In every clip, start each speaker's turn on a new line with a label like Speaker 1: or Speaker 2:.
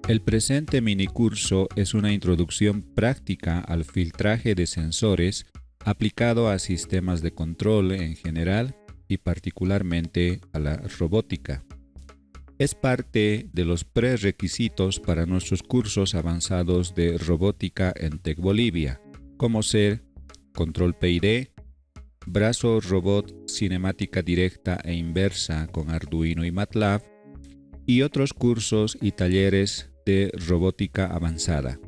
Speaker 1: El presente minicurso es una introducción práctica al filtraje de sensores aplicado a sistemas de control en general y particularmente a la robótica. Es parte de los prerequisitos para nuestros cursos avanzados de robótica en Tec Bolivia, como ser control PID, brazo robot cinemática directa e inversa con Arduino y MATLAB, y otros cursos y talleres de robótica avanzada.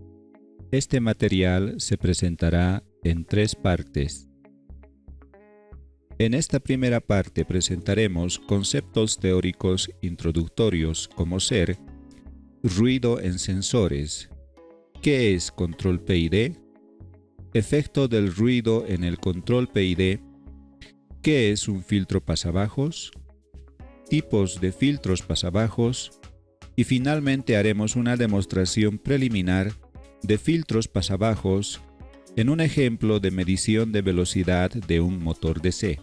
Speaker 1: Este material se presentará en 3 partes. En esta primera parte presentaremos conceptos teóricos introductorios como ser ruido en sensores, qué es control PID, efecto del ruido en el control PID, qué es un filtro pasabajos, tipos de filtros pasabajos y finalmente haremos una demostración preliminar de filtros pasabajos en un ejemplo de medición de velocidad de un motor DC.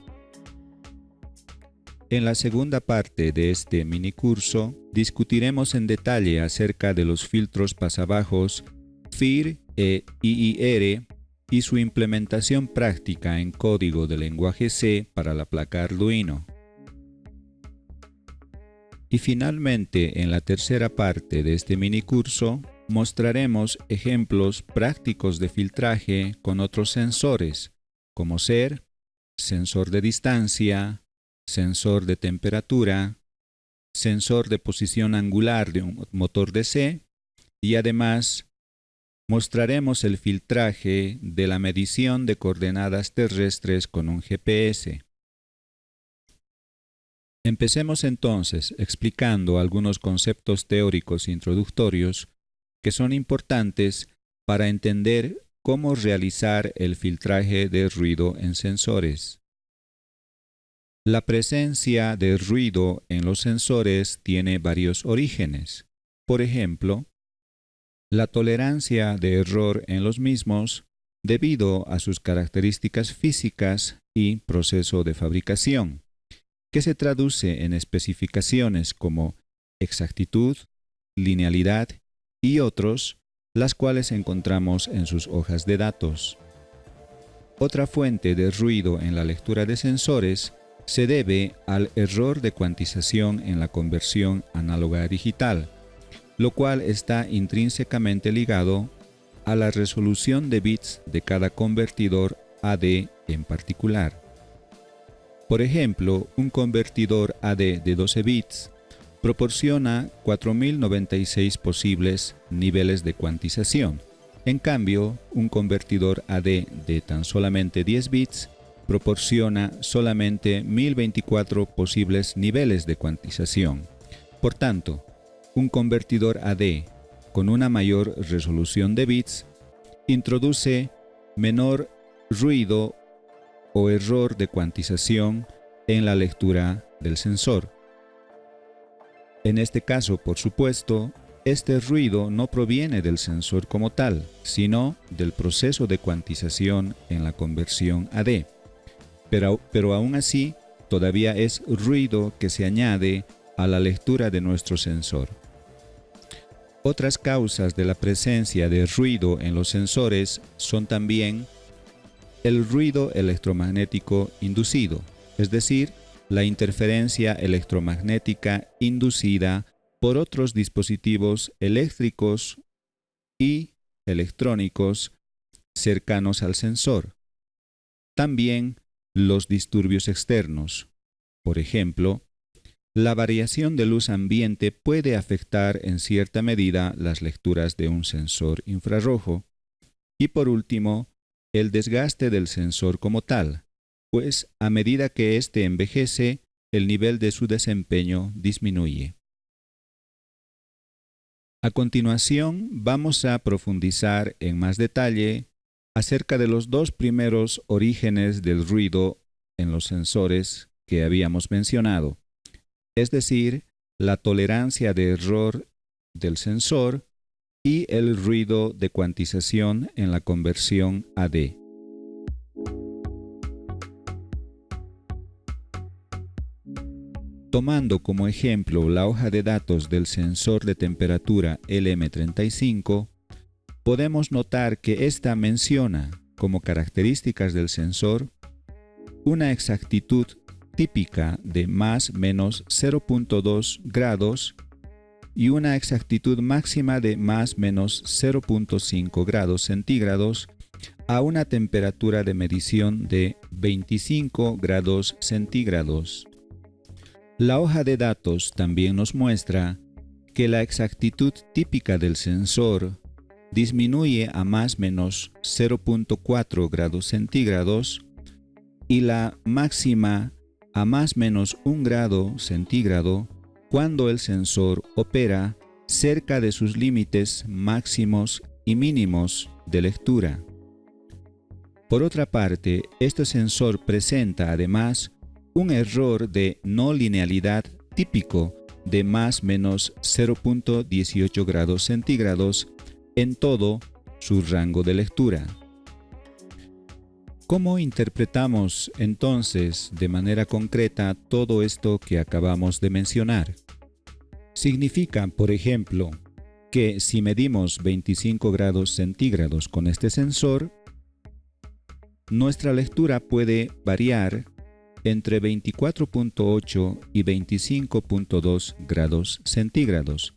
Speaker 1: En la segunda parte de este minicurso discutiremos en detalle acerca de los filtros pasabajos FIR e IIR y su implementación práctica en código de lenguaje C para la placa Arduino. Y finalmente, en la tercera parte de este minicurso, mostraremos ejemplos prácticos de filtraje con otros sensores, como ser sensor de distancia, sensor de temperatura, sensor de posición angular de un motor DC y además mostraremos el filtraje de la medición de coordenadas terrestres con un GPS. Empecemos entonces explicando algunos conceptos teóricos introductorios que son importantes para entender cómo realizar el filtraje de ruido en sensores. La presencia de ruido en los sensores tiene varios orígenes. Por ejemplo, la tolerancia de error en los mismos debido a sus características físicas y proceso de fabricación, que se traduce en especificaciones como exactitud, linealidad y otros, las cuales encontramos en sus hojas de datos. Otra fuente de ruido en la lectura de sensores se debe al error de cuantización en la conversión análoga a digital, lo cual está intrínsecamente ligado a la resolución de bits de cada convertidor AD en particular. Por ejemplo, un convertidor AD de 12 bits proporciona 4096 posibles niveles de cuantización. En cambio, un convertidor AD de tan solamente 10 bits proporciona solamente 1024 posibles niveles de cuantización. Por tanto, un convertidor AD con una mayor resolución de bits introduce menor ruido o error de cuantización en la lectura del sensor. En este caso, por supuesto, este ruido no proviene del sensor como tal, sino del proceso de cuantización en la conversión AD. Pero aún así, todavía es ruido que se añade a la lectura de nuestro sensor. Otras causas de la presencia de ruido en los sensores son también el ruido electromagnético inducido, es decir, la interferencia electromagnética inducida por otros dispositivos eléctricos y electrónicos cercanos al sensor. También los disturbios externos. Por ejemplo, la variación de luz ambiente puede afectar en cierta medida las lecturas de un sensor infrarrojo. Y por último, el desgaste del sensor como tal, pues a medida que éste envejece, el nivel de su desempeño disminuye. A continuación, vamos a profundizar en más detalle acerca de los 2 primeros orígenes del ruido en los sensores que habíamos mencionado, es decir, la tolerancia de error del sensor y el ruido de cuantización en la conversión AD. Tomando como ejemplo la hoja de datos del sensor de temperatura LM35, podemos notar que ésta menciona como características del sensor una exactitud típica de más menos 0.2 grados y una exactitud máxima de más menos 0.5 grados centígrados a una temperatura de medición de 25 grados centígrados. La hoja de datos también nos muestra que la exactitud típica del sensor disminuye a más menos 0.4 grados centígrados y la máxima a más menos 1 grado centígrado cuando el sensor opera cerca de sus límites máximos y mínimos de lectura. Por otra parte, este sensor presenta además un error de no linealidad típico de más menos 0.18 grados centígrados en todo su rango de lectura. ¿Cómo interpretamos entonces de manera concreta todo esto que acabamos de mencionar? Significa, por ejemplo, que si medimos 25 grados centígrados con este sensor, nuestra lectura puede variar entre 24.8 y 25.2 grados centígrados,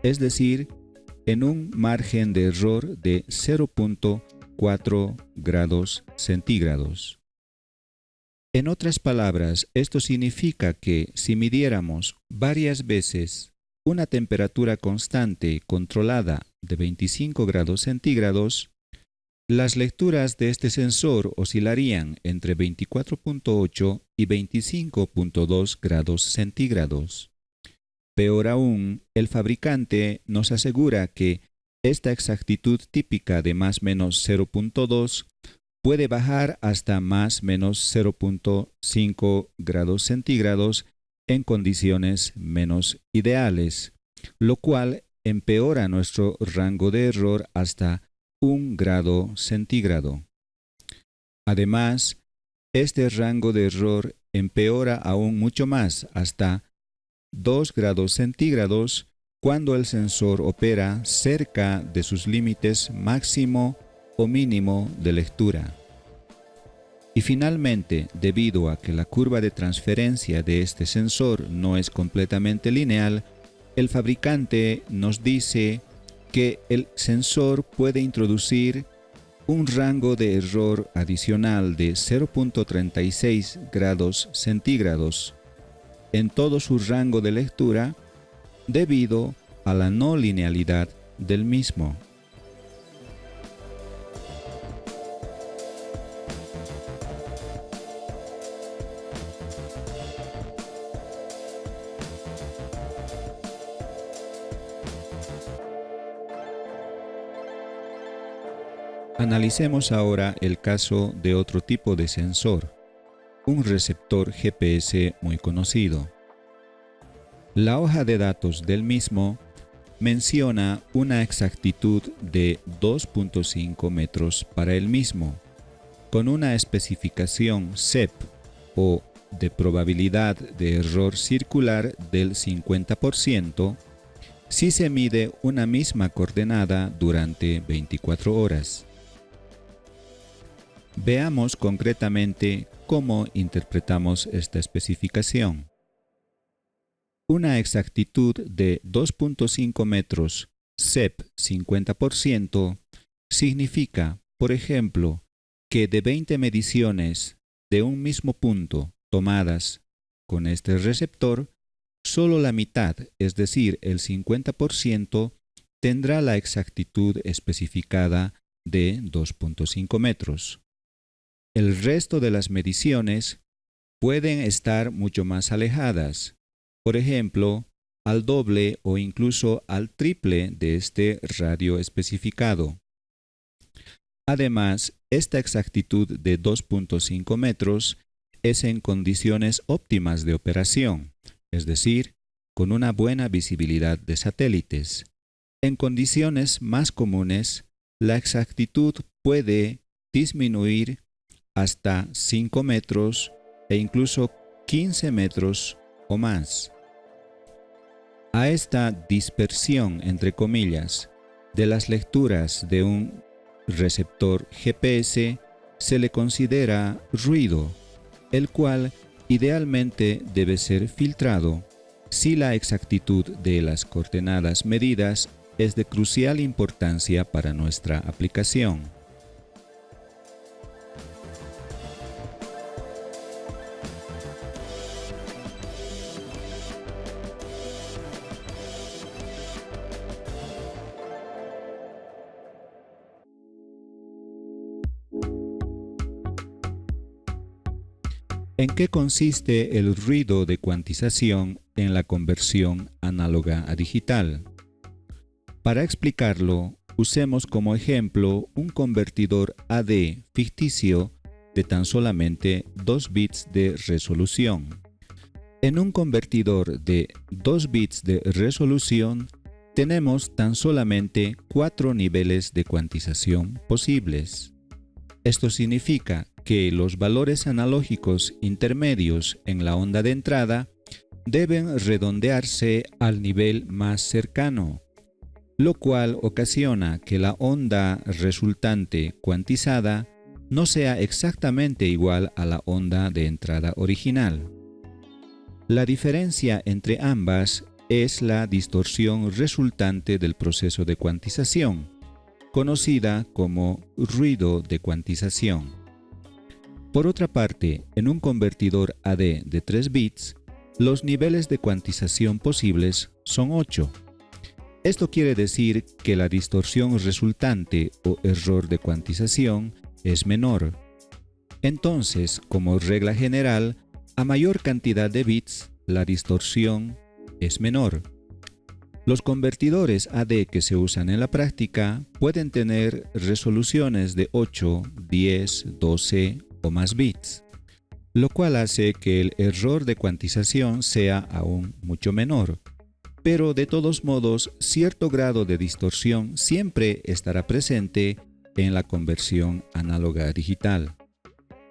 Speaker 1: es decir, en un margen de error de 0.4 grados centígrados. En otras palabras, esto significa que si midiéramos varias veces una temperatura constante controlada de 25 grados centígrados, las lecturas de este sensor oscilarían entre 24.8 y 25.2 grados centígrados. Peor aún, el fabricante nos asegura que esta exactitud típica de más menos 0.2 puede bajar hasta más menos 0.5 grados centígrados en condiciones menos ideales, lo cual empeora nuestro rango de error hasta 1 grado centígrado. Además, este rango de error empeora aún mucho más hasta 2 grados centígrados cuando el sensor opera cerca de sus límites máximo o mínimo de lectura. Y finalmente, debido a que la curva de transferencia de este sensor no es completamente lineal, el fabricante nos dice que el sensor puede introducir un rango de error adicional de 0.36 grados centígrados en todo su rango de lectura debido a la no linealidad del mismo. Analicemos ahora el caso de otro tipo de sensor, un receptor GPS muy conocido. La hoja de datos del mismo menciona una exactitud de 2.5 metros para el mismo, con una especificación CEP o de probabilidad de error circular del 50% si se mide una misma coordenada durante 24 horas. Veamos concretamente cómo interpretamos esta especificación. Una exactitud de 2.5 metros CEP 50% significa, por ejemplo, que de 20 mediciones de un mismo punto tomadas con este receptor, solo la mitad, es decir, el 50%, tendrá la exactitud especificada de 2.5 metros. El resto de las mediciones pueden estar mucho más alejadas, por ejemplo, al doble o incluso al triple de este radio especificado. Además, esta exactitud de 2.5 metros es en condiciones óptimas de operación, es decir, con una buena visibilidad de satélites. En condiciones más comunes, la exactitud puede disminuir hasta 5 metros e incluso 15 metros o más. A esta dispersión, entre comillas, de las lecturas de un receptor GPS se le considera ruido, el cual idealmente debe ser filtrado si la exactitud de las coordenadas medidas es de crucial importancia para nuestra aplicación. ¿En qué consiste el ruido de cuantización en la conversión análoga a digital? Para explicarlo, usemos como ejemplo un convertidor AD ficticio de tan solamente 2 bits de resolución. En un convertidor de 2 bits de resolución tenemos tan solamente 4 niveles de cuantización posibles. Esto significa que los valores analógicos intermedios en la onda de entrada deben redondearse al nivel más cercano, lo cual ocasiona que la onda resultante cuantizada no sea exactamente igual a la onda de entrada original. La diferencia entre ambas es la distorsión resultante del proceso de cuantización, conocida como ruido de cuantización. Por otra parte, en un convertidor AD de 3 bits, los niveles de cuantización posibles son 8. Esto quiere decir que la distorsión resultante o error de cuantización es menor. Entonces, como regla general, a mayor cantidad de bits, la distorsión es menor. Los convertidores AD que se usan en la práctica pueden tener resoluciones de 8, 10, 12 o más bits, lo cual hace que el error de cuantización sea aún mucho menor. Pero de todos modos, cierto grado de distorsión siempre estará presente en la conversión análoga a digital.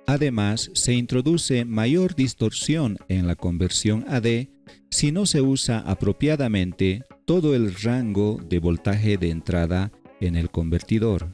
Speaker 1: Además, se introduce mayor distorsión en la conversión AD si no se usa apropiadamente todo el rango de voltaje de entrada en el convertidor.